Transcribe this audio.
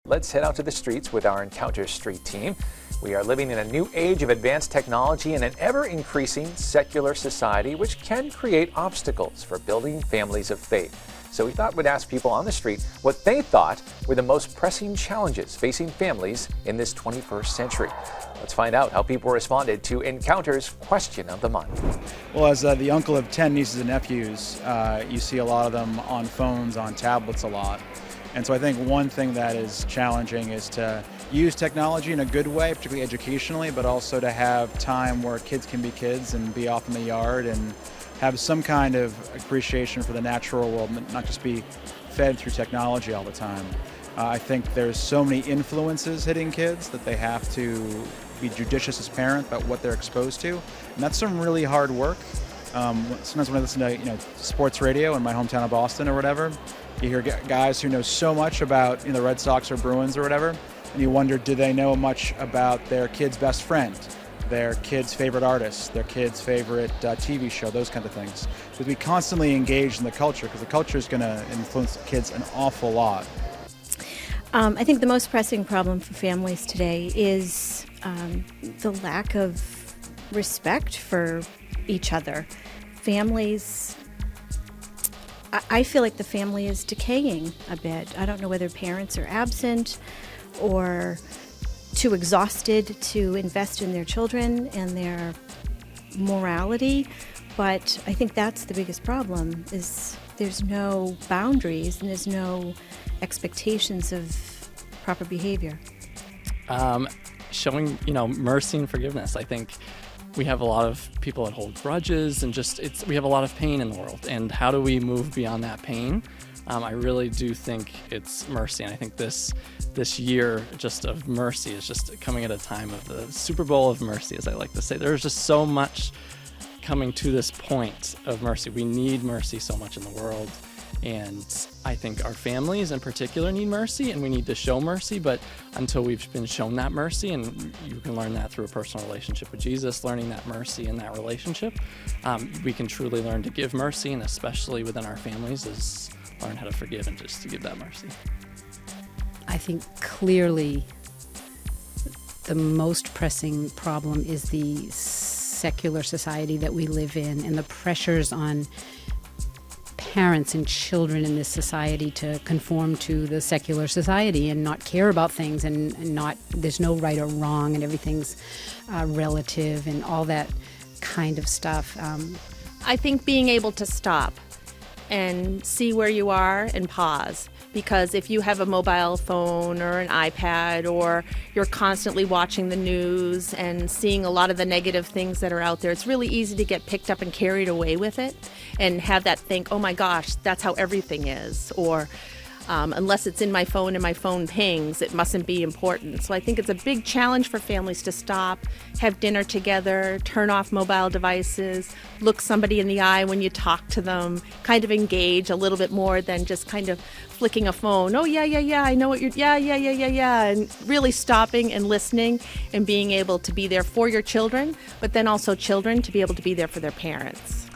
Let's head out to the streets with our Encounter Street team. We are living in a new age of advanced technology and an ever-increasing secular society, which can create obstacles for building families of faith. So we thought we'd ask people on the street what they thought were the most pressing challenges facing families in this 21st century. Let's find out how people responded to Encounter's Question of the Month. Well, as the uncle of 10 nieces and nephews, you see a lot of them on phones, on tablets a lot. And so I think one thing that is challenging is to use technology in a good way, particularly educationally, but also to have time where kids can be kids and be off in the yard and have some kind of appreciation for the natural world, not just be fed through technology all the time. I think there's so many influences hitting kids that they have to be judicious as parents about what they're exposed to, and that's some really hard work. Sometimes when I listen to sports radio in my hometown of Boston or whatever, you hear guys who know so much about the Red Sox or Bruins or whatever, and you wonder, do they know much about their kid's best friend, their kid's favorite artist, their kid's favorite TV show, those kind of things. So we constantly engage in the culture, because the culture is going to influence kids an awful lot. I think the most pressing problem for families today is the lack of respect for each other. Families, I feel like the family is decaying a bit. I don't know whether parents are absent or too exhausted to invest in their children and their morality, but I think that's the biggest problem, is there's no boundaries and there's no expectations of proper behavior. Showing, mercy and forgiveness. I think we have a lot of people that hold grudges, and we have a lot of pain in the world. And how do we move beyond that pain? I really do think it's mercy, and I think this year just of mercy is just coming at a time of the Super Bowl of mercy, as I like to say. There's just so much coming to this point of mercy. We need mercy so much in the world, and I think our families in particular need mercy, and we need to show mercy, but until we've been shown that mercy, and you can learn that through a personal relationship with Jesus, learning that mercy in that relationship, we can truly learn to give mercy, and especially within our families is learn how to forgive and just to give that mercy. I think clearly the most pressing problem is the secular society that we live in, and the pressures on parents and children in this society to conform to the secular society and not care about things, and not, there's no right or wrong, and everything's relative and all that kind of stuff. I think being able to stop and see where you are and pause, because if you have a mobile phone or an iPad, or you're constantly watching the news and seeing a lot of the negative things that are out there, it's really easy to get picked up and carried away with it and have that think, oh my gosh, that's how everything is, or unless it's in my phone and my phone pings, it mustn't be important. So I think it's a big challenge for families to stop, have dinner together, turn off mobile devices, look somebody in the eye when you talk to them, kind of engage a little bit more than just kind of flicking a phone. Oh, yeah, I know what you're, yeah. And really stopping and listening and being able to be there for your children, but then also children to be able to be there for their parents.